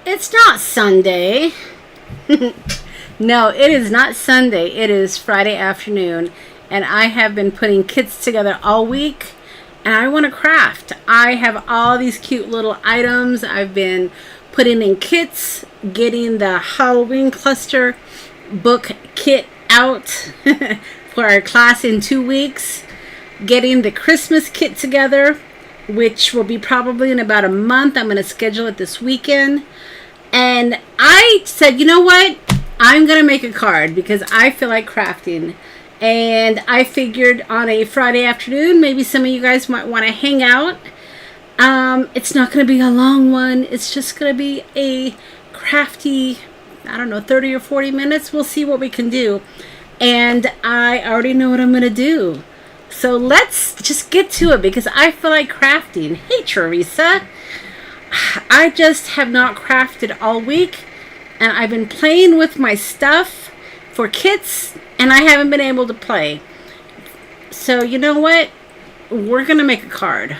It's not Sunday. No, it is not Sunday. It is Friday afternoon, and I have been putting kits together all week, and I want to craft. I have all these cute little items I've been putting in kits, getting the Halloween cluster book kit out for our class in 2 weeks, getting the Christmas kit together, which will be probably in about a month. I'm going to schedule it this weekend. And I said, you know what? I'm going to make a card because I feel like crafting. And I figured on a Friday afternoon, maybe some of you guys might want to hang out. It's not going to be a long one. It's just going to be a crafty, I don't know, 30 or 40 minutes. We'll see what we can do. And I already know what I'm going to do. So let's just get to it because I feel like crafting. Hey, Teresa. I just have not crafted all week, and I've been playing with my stuff for kits, and I haven't been able to play. So you know what? We're going to make a card.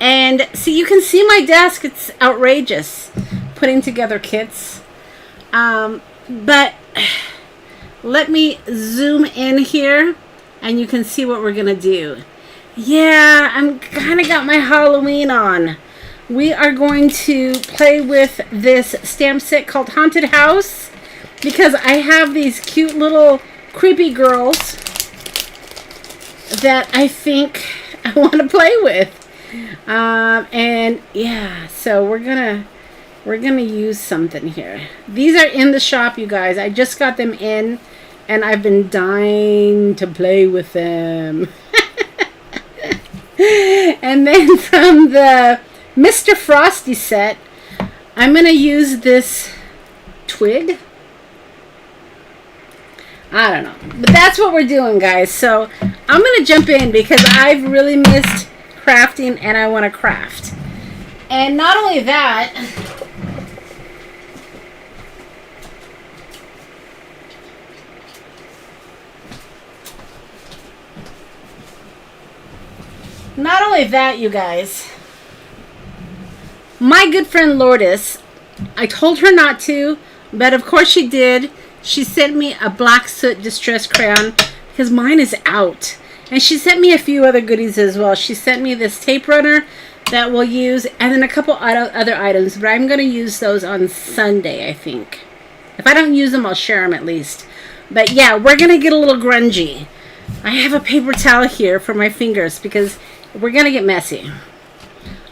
And see, you can see my desk. It's outrageous putting together kits. But let me zoom in here, and you can see what we're going to do. Yeah, I'm kind of got my Halloween on. We are going to play with this stamp set called Haunted House because I have these cute little creepy girls that I think I want to play with. And yeah, so we're gonna use something here. These are in the shop, you guys. I just got them in, and I've been dying to play with them. And then from the Mr. Frostie set, I'm going to use this twig. I don't know. But that's what we're doing, guys. So I'm going to jump in because I've really missed crafting and I want to craft. And not only that, you guys, my good friend Lourdes, I told her not to, but of course she did. She sent me a Black Soot Distress Crayon because mine is out. And she sent me a few other goodies as well. She sent me this tape runner that we'll use, and then a couple other items, but I'm going to use those on Sunday, I think. If I don't use them, I'll share them at least. But yeah, we're going to get a little grungy. I have a paper towel here for my fingers because we're going to get messy.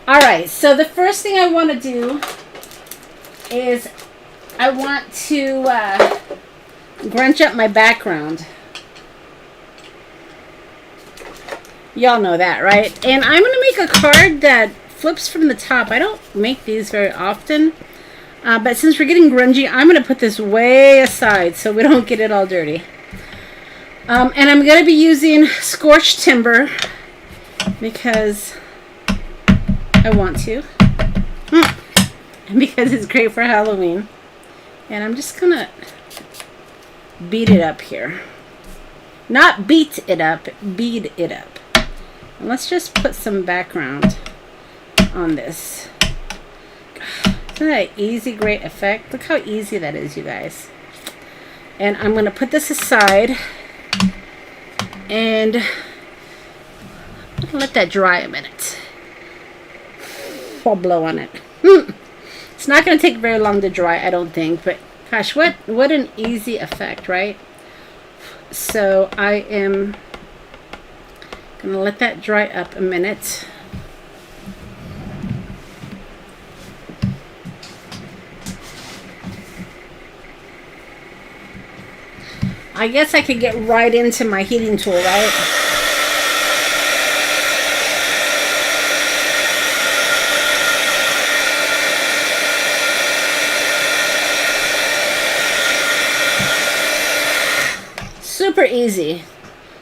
Alright, so the first thing I want to do is I want to grunge up my background. Y'all know that, right? And I'm going to make a card that flips from the top. I don't make these very often, but since we're getting grungy, I'm going to put this way aside so we don't get it all dirty. And I'm going to be using Scorched Timber because I want to. And because it's great for Halloween. And I'm just going to beat it up here. Not beat it up, bead it up. And let's just put some background on this. Isn't that an easy, great effect? Look how easy that is, you guys. And I'm going to put this aside. And I'm going to let that dry a minute. I'll blow on it. It's not going to take very long to dry, I don't think. But gosh, what an easy effect, right? So I am going to let that dry up a minute. I guess I could get right into my heating tool, right?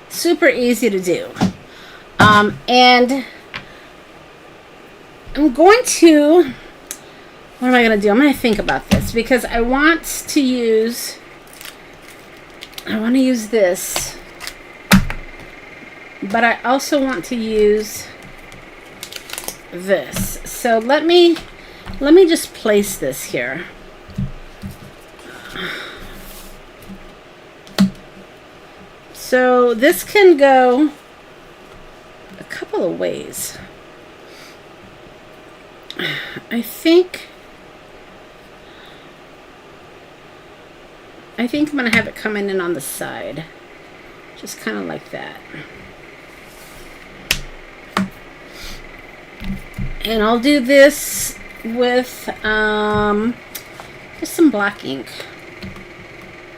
Super easy to do. And I'm going to, what am I going to do? I'm going to think about this because I want to use this, but I also want to use this. So let me let me just place this here. So this can go a couple of ways. I think I'm going to have it coming in on the side. Just kind of like that. And I'll do this with just some black ink.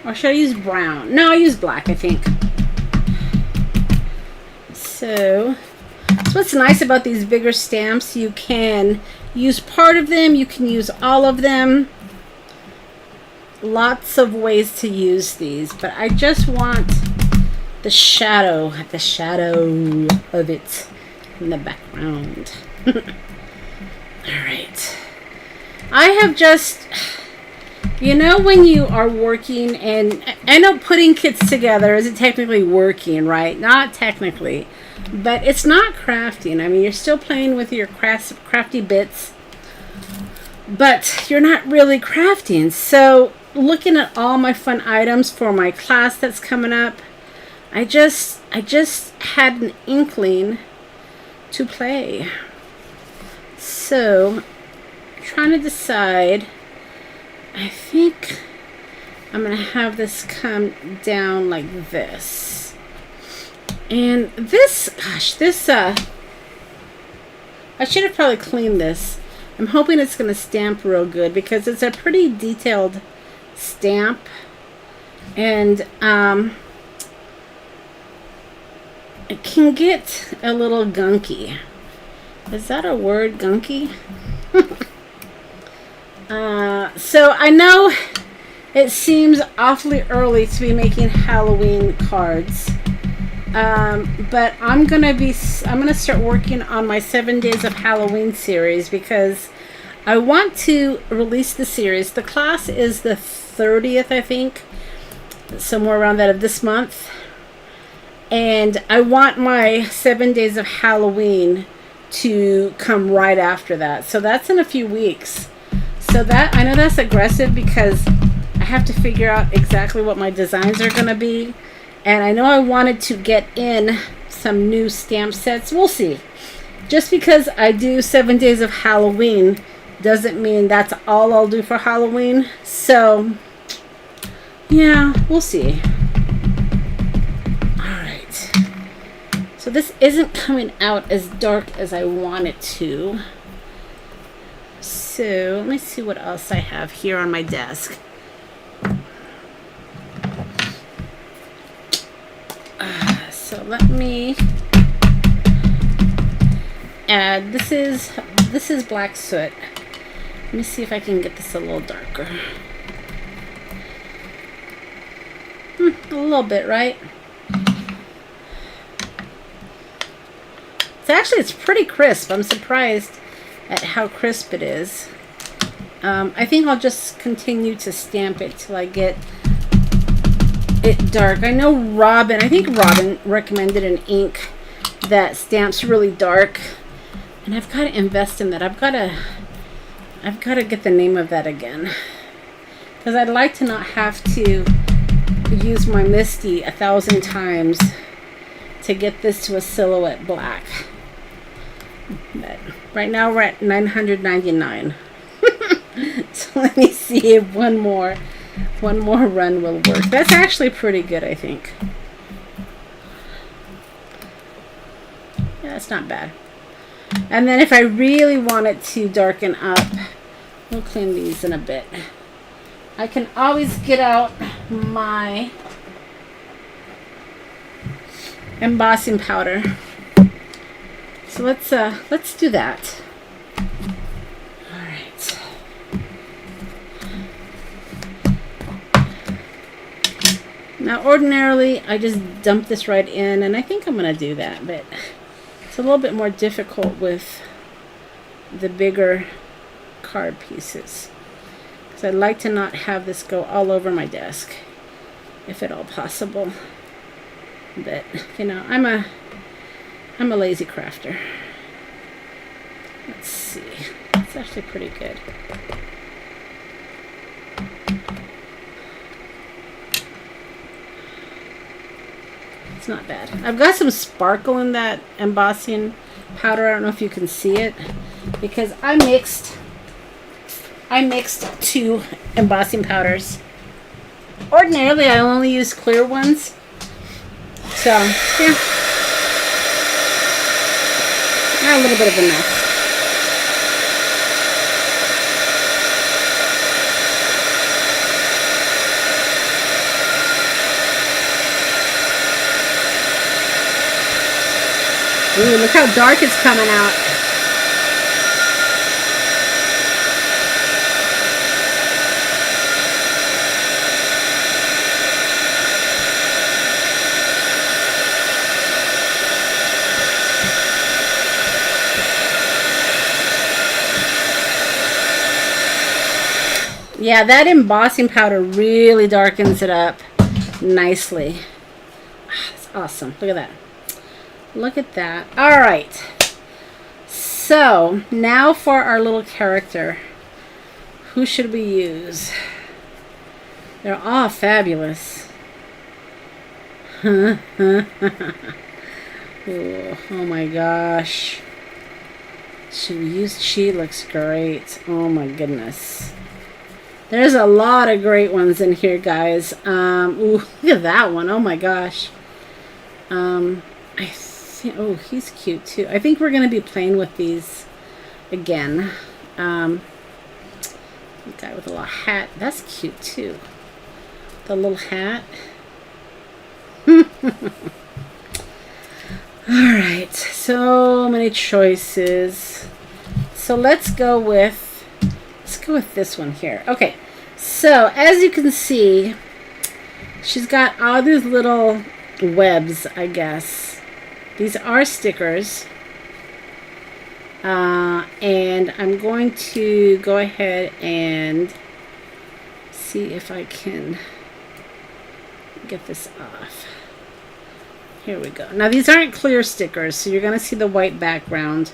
Or should I use brown? No, I'll use black, I think. So what's nice about these bigger stamps, you can use part of them, you can use all of them. Lots of ways to use these, but I just want the shadow of it in the background. Alright. I have just, you know, when you are working, and I know putting kits together isn't technically working, right? Not technically, but it's not crafting. I mean, you're still playing with your crafty bits, but you're not really crafting. So looking at all my fun items for my class that's coming up, I just had an inkling to play. So trying to decide, I think I'm gonna have this come down like this. And this, gosh, this I should have probably cleaned this. I'm hoping it's gonna stamp real good because it's a pretty detailed stamp, and it can get a little gunky. Is that a word, gunky? So I know it seems awfully early to be making Halloween cards, but I'm gonna start working on my 7 Days of Halloween series because I want to release the series. The class is the 30th, I think, somewhere around that of this month. And I want my 7 Days of Halloween to come right after that. So that's in a few weeks. So that, I know that's aggressive because I have to figure out exactly what my designs are going to be. And I know I wanted to get in some new stamp sets. We'll see. Just because I do 7 Days of Halloween doesn't mean that's all I'll do for Halloween. So yeah, we'll see. Alright. So this isn't coming out as dark as I want it to. So let me see what else I have here on my desk. So let me add, this is black soot. Let me see if I can get this a little darker. A little bit, right? It's pretty crisp. I'm surprised at how crisp it is. I think I'll just continue to stamp it till I get it dark. I know I think Robin recommended an ink that stamps really dark, and I've got to invest in that. I've got to get the name of that again, because I'd like to not have to use my Misty 1,000 times to get this to a silhouette black. But right now we're at 999. So let me see if one more run will work. That's actually pretty good, I think. Yeah, that's not bad. And then if I really want it to darken up, we'll clean these in a bit. I can always get out my embossing powder. So let's do that. All right. Now ordinarily I just dump this right in, and I think I'm gonna do that, but it's a little bit more difficult with the bigger card pieces, because I'd like to not have this go all over my desk if at all possible. But you know, I'm a lazy crafter. Let's see. Let's It's actually pretty good. It's not bad. I've got some sparkle in that embossing powder. I don't know if you can see it, because I mixed 2 embossing powders. Ordinarily, I only use clear ones. So, yeah. A little bit of a mess. Ooh, look how dark it's coming out. Yeah, that embossing powder really darkens it up nicely. It's awesome. Look at that. Look at that. All right. So now for our little character. Who should we use? They're all fabulous. Ooh, oh my gosh. Should we use? She looks great. Oh my goodness. There's a lot of great ones in here, guys. Ooh, look at that one. Oh my gosh. I think, oh, he's cute too. I think we're going to be playing with these again. The guy with a little hat. That's cute too. The little hat. Alright, so many choices. So let's go with this one here. Okay, so as you can see, she's got all these little webs, I guess. These are stickers. And I'm going to go ahead and see if I can get this off. Here we go. Now these aren't clear stickers, so you're going to see the white background,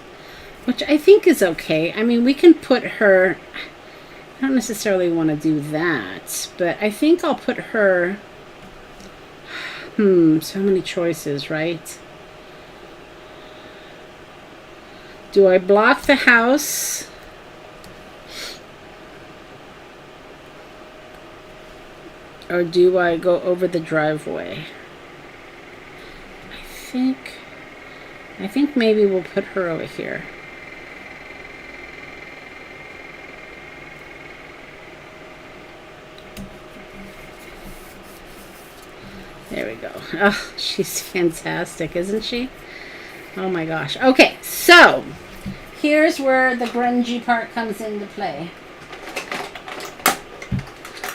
which I think is okay. I mean, we can put her... I don't necessarily want to do that, but I think I'll put her... so many choices, right? Do I block the house? Or do I go over the driveway? I think maybe we'll put her over here. There we go. Oh, she's fantastic, isn't she? Oh my gosh. Okay, so here's where the grungy part comes into play.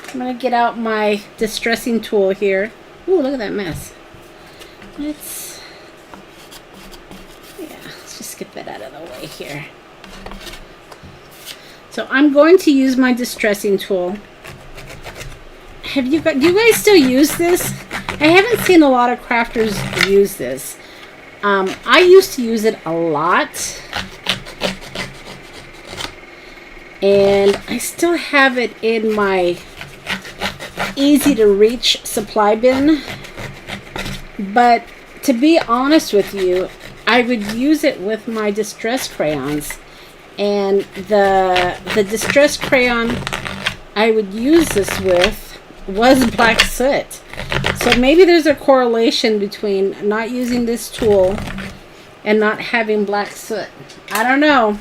I'm going to get out my distressing tool here. Ooh, look at that mess. Let's just get that out of the way here. So I'm going to use my distressing tool. Do you guys still use this? I haven't seen a lot of crafters use this. I used to use it a lot. And I still have it in my easy to reach supply bin. But to be honest with you, I would use it with my distress crayons. And the distress crayon I would use this with was black soot. So maybe there's a correlation between not using this tool and not having black soot. I don't know.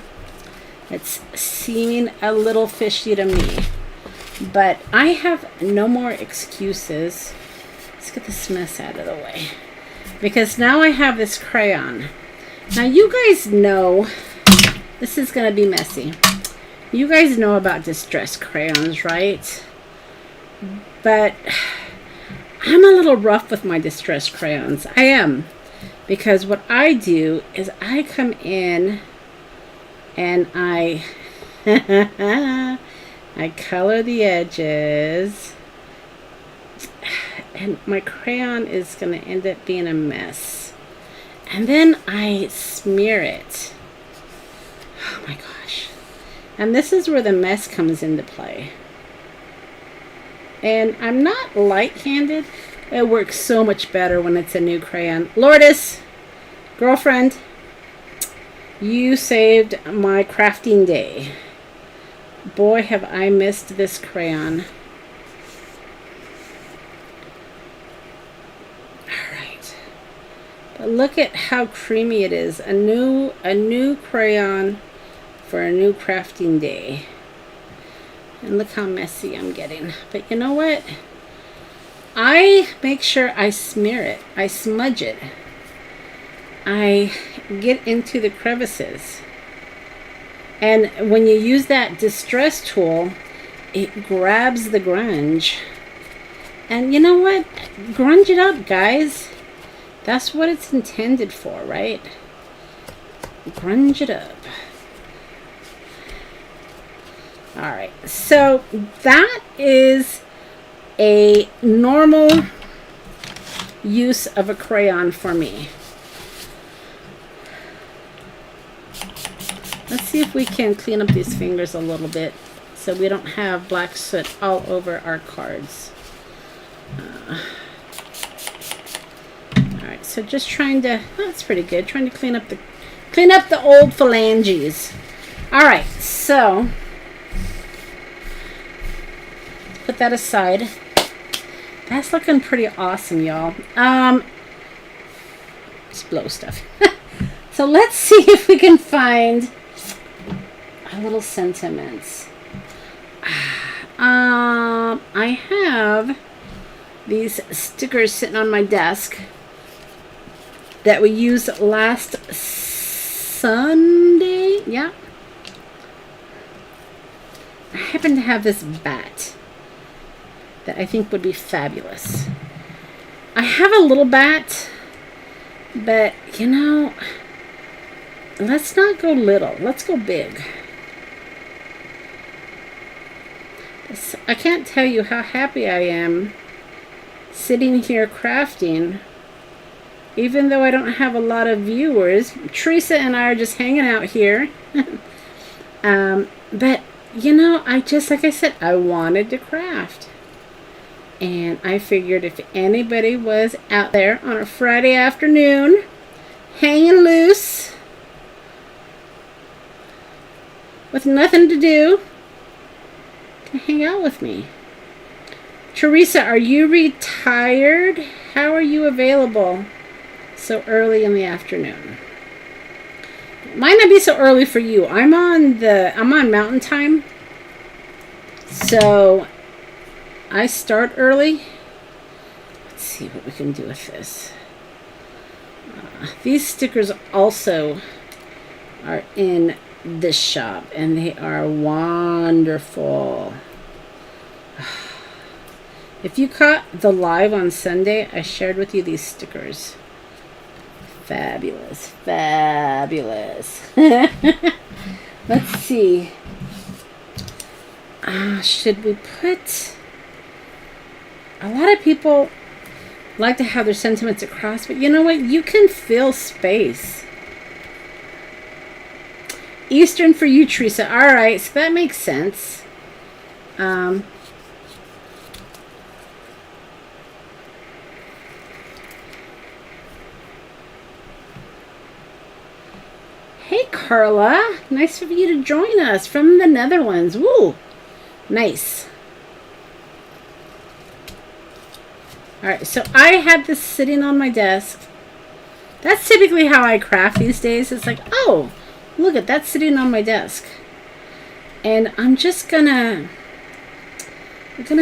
It's seeming a little fishy to me. But I have no more excuses. Let's get this mess out of the way. Because now I have this crayon. Now you guys know, this is going to be messy. You guys know about distress crayons, right? But I'm a little rough with my distress crayons. I am. Because what I do is I come in and I color the edges. And my crayon is going to end up being a mess. And then I smear it. Oh my gosh. And this is where the mess comes into play. And I'm not light-handed. It works so much better when it's a new crayon. Lourdes, girlfriend, you saved my crafting day. Boy, have I missed this crayon. Alright. But look at how creamy it is. A new crayon for a new crafting day. And look how messy I'm getting. But you know what? I make sure I smear it. I smudge it. I get into the crevices. And when you use that distress tool, it grabs the grunge. And you know what? Grunge it up, guys. That's what it's intended for, right? Grunge it up. Alright, so that is a normal use of a crayon for me. Let's see if we can clean up these fingers a little bit so we don't have black soot all over our cards. Alright, so just trying to, that's pretty good, trying to clean up the old phalanges. Alright, so put that aside. That's looking pretty awesome, y'all. Just blow stuff. So let's see if we can find our little sentiments. I have these stickers sitting on my desk that we used last Sunday. Yeah. I happen to have this bat that I think would be fabulous. I have a little bat, but you know, let's not go little. Let's go big. I can't tell you how happy I am sitting here crafting, even though I don't have a lot of viewers. Teresa and I are just hanging out here. But you know, like I said, I wanted to craft. And I figured if anybody was out there on a Friday afternoon, hanging loose, with nothing to do, can hang out with me. Teresa, are you retired? How are you available so early in the afternoon? It might not be so early for you. I'm on Mountain Time. So I start early. Let's see what we can do with this. These stickers also are in this shop, and they are wonderful. If you caught the live on Sunday, I shared with you these stickers. Fabulous, fabulous. Let's see. Should we put... A lot of people like to have their sentiments across, but you know what? You can fill space. Eastern for you, Teresa. All right, so that makes sense. Hey, Carla. Nice of you to join us from the Netherlands. Woo! Nice. Alright, so I had this sitting on my desk. That's typically how I craft these days. It's like, oh, look at that sitting on my desk. And I'm just gonna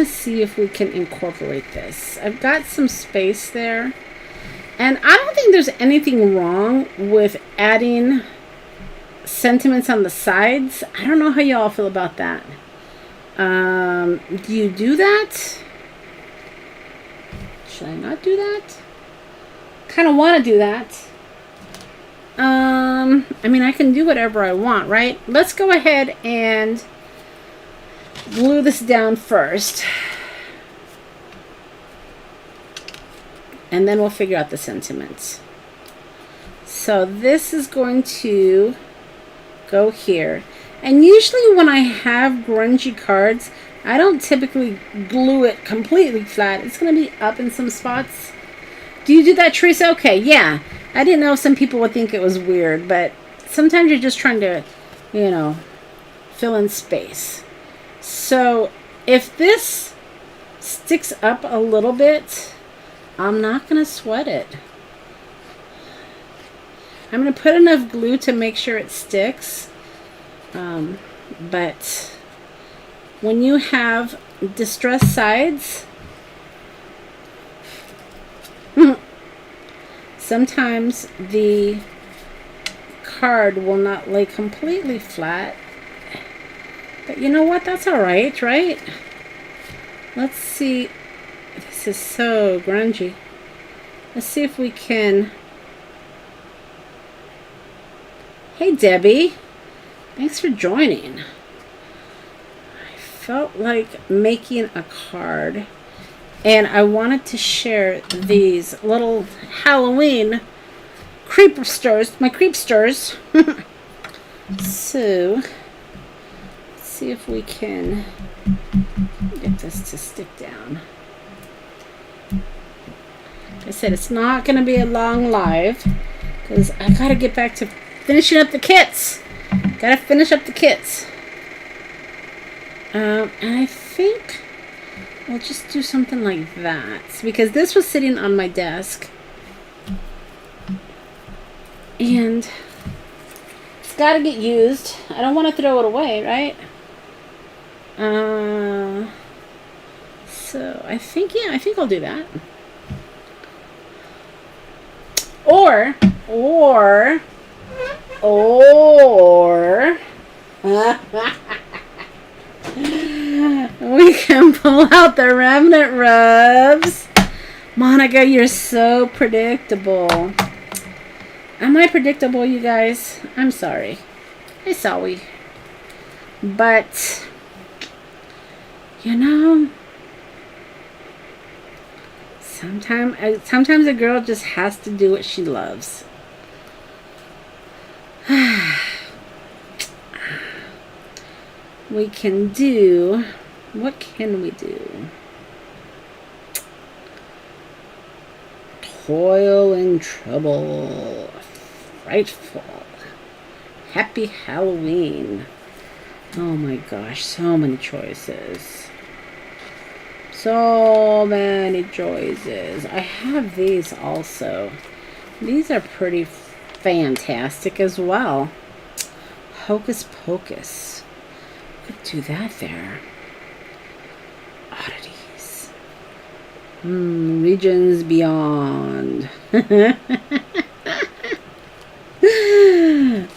see if we can incorporate this. I've got some space there. And I don't think there's anything wrong with adding sentiments on the sides. I don't know how y'all feel about that. Do you do that? Should I not do that? Kind of want to do that. I mean, I can do whatever I want, right? Let's go ahead and glue this down first. And then we'll figure out the sentiments. So this is going to go here. And usually when I have grungy cards, I don't typically glue it completely flat. It's going to be up in some spots. Do you do that, Teresa? Okay, yeah. I didn't know if some people would think it was weird, but sometimes you're just trying to, you know, fill in space. So if this sticks up a little bit, I'm not going to sweat it. I'm going to put enough glue to make sure it sticks. But when you have distressed sides, sometimes the card will not lay completely flat. But you know what? That's all right, right? Let's see. This is so grungy. Let's see if we can. Hey, Debbie. Thanks for joining. I felt like making a card, and I wanted to share these little Halloween creepsters, my creepsters. So, let's see if we can get this to stick down. Like I said, it's not going to be a long live because I got to get back to finishing up the kits. Gotta finish up the kits. And I think we'll just do something like that. Because this was sitting on my desk. And it's gotta get used. I don't want to throw it away, right? So I think, yeah, I think I'll do that. Or we can pull out the remnant rubs. Monica, you're so predictable. Am I predictable, you guys? I'm sorry. Hey, sorry. But, you know, sometimes a girl just has to do what she loves. We can do, what can we do? Toil and trouble, frightful, happy Halloween. Oh my gosh, so many choices. So many choices. I have these also. These are pretty fantastic as well. Hocus Pocus. Could do that there. Oddities. Regions Beyond.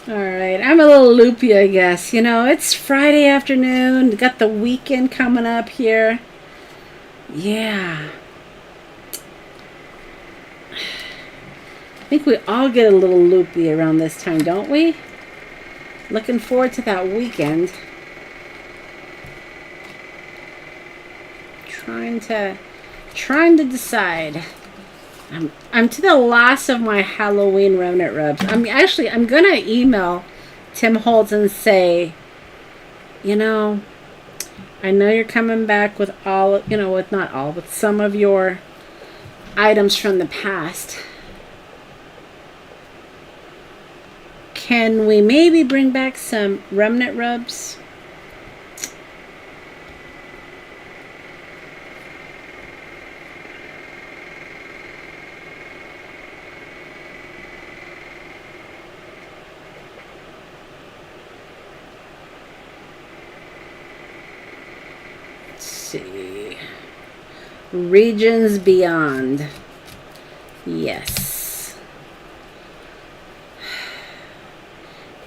Alright, I'm a little loopy, I guess. You know, it's Friday afternoon. Got the weekend coming up here. Yeah. I think we all get a little loopy around this time, don't we? Looking forward to that weekend. Trying to decide. I'm to the last of my Halloween remnant rubs. I'm gonna email Tim Holtz and say, you know, I know you're coming back with all, you know, with not all, with some of your items from the past. Can we maybe bring back some remnant rubs? See. Regions Beyond. Yes.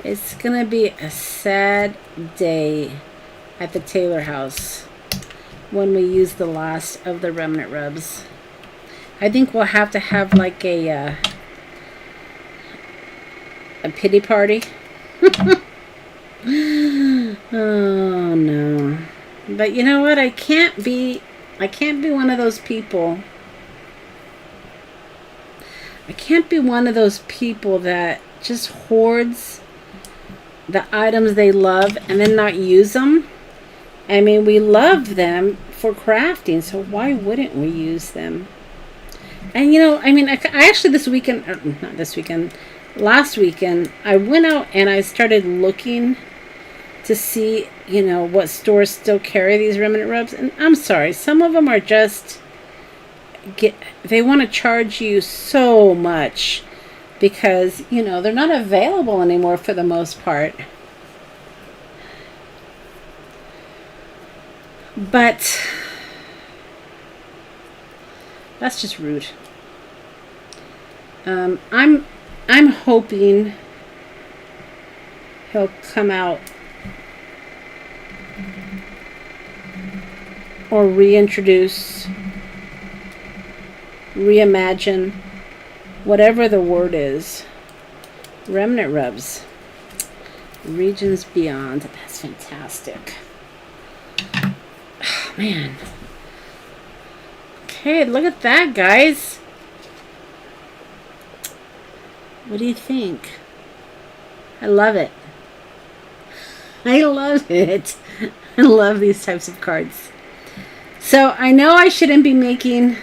It's gonna be a sad day at the Taylor house when we use the last of the remnant rubs. I think we'll have to have like a pity party. Oh no. But you know what? I can't be one of those people. I can't be one of those people that just hoards the items they love and then not use them. I mean, we love them for crafting, so why wouldn't we use them? And you know, I mean, I actually this weekend, not this weekend, last weekend, I went out and I started looking to see, you know, what stores still carry these remnant rubs. And I'm sorry, some of them are just, they want to charge you so much because, you know, they're not available anymore for the most part. But that's just rude. I'm hoping he'll come out or reintroduce, reimagine, whatever the word is. Remnant rubs. Regions Beyond. That's fantastic. Oh, man. Okay, look at that, guys. What do you think? I love it. I love it. I love these types of cards. So I know I shouldn't be making...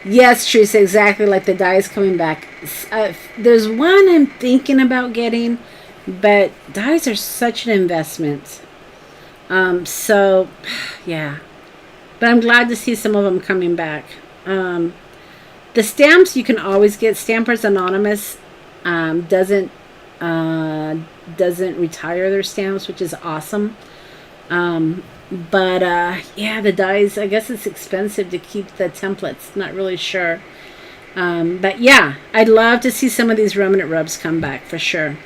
Yes, Teresa, exactly like the dies coming back. There's one I'm thinking about getting, but dies are such an investment. So, yeah. But I'm glad to see some of them coming back. The stamps you can always get. Stampers Anonymous doesn't retire their stamps, which is awesome. But yeah, the dies, I guess it's expensive to keep the templates. Not really sure. But yeah, I'd love to see some of these remnant rubs come back for sure.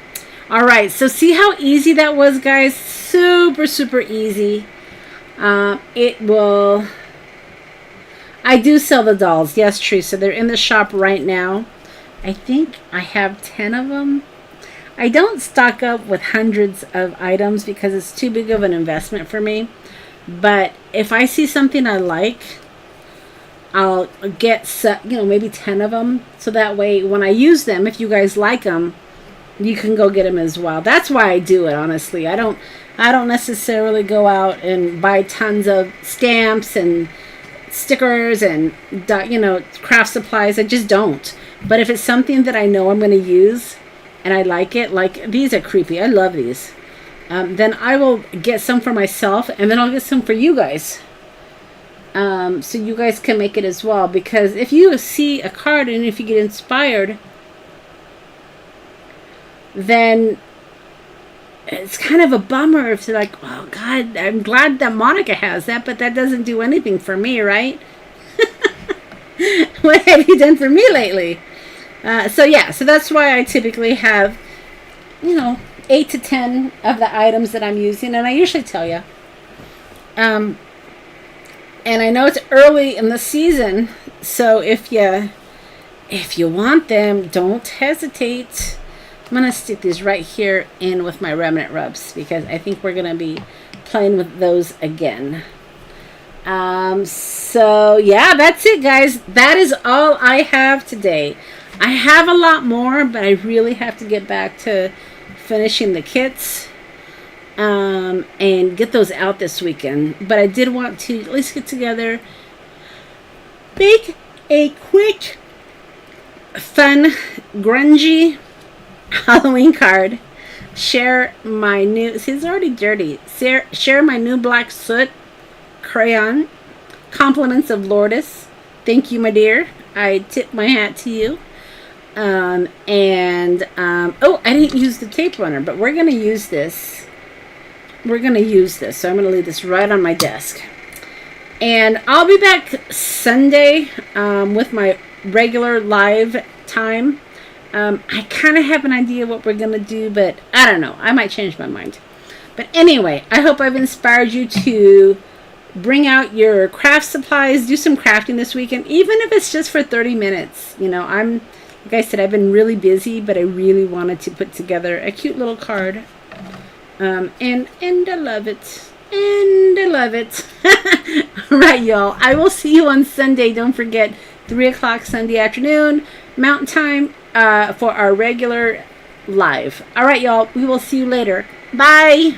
All right, so see how easy that was, guys? Super, super easy. It will... I do sell the dolls. Yes, Teresa. They're in the shop right now. I think I have 10 of them. I don't stock up with hundreds of items because it's too big of an investment for me. But if I see something I like, I'll get, you know, maybe 10 of them. So that way, when I use them, if you guys like them, you can go get them as well. That's why I do it, honestly. I don't necessarily go out and buy tons of stamps and stickers and, you know, craft supplies. I just don't. But if it's something that I know I'm going to use and I like it, like these are creepy. I love these. Then I will get some for myself and then I'll get some for you guys. So you guys can make it as well. Because if you see a card and if you get inspired, then it's kind of a bummer if you're like, oh God, I'm glad that Monica has that, but that doesn't do anything for me, right? What have you done for me lately? So yeah, so that's why I typically have, you know, 8 to 10 of the items that I'm using, and I usually tell you. And I know it's early in the season, so if you want them, don't hesitate. I'm going to stick these right here in with my remnant rubs because I think we're going to be playing with those again. So yeah, that's it, guys. That is all I have today. I have a lot more, but I really have to get back to finishing the kits and get those out this weekend. But I did want to at least get together, make a quick, fun, grungy Halloween card, share my new, see, it's already dirty, share my new black soot crayon, compliments of Lourdes, thank you my dear, I tip my hat to you. Oh, I didn't use the tape runner, but we're gonna use this, so I'm gonna leave this right on my desk, and I'll be back Sunday with my regular live time. I kind of have an idea what we're going to do, but I don't know. I might change my mind. But anyway, I hope I've inspired you to bring out your craft supplies, do some crafting this weekend, even if it's just for 30 minutes. You know, like I said, I've been really busy, but I really wanted to put together a cute little card. And I love it. And I love it. All right, y'all. I will see you on Sunday. Don't forget, 3 o'clock Sunday afternoon, Mountain Time. for our regular live. All right, y'all. We will see you later. Bye.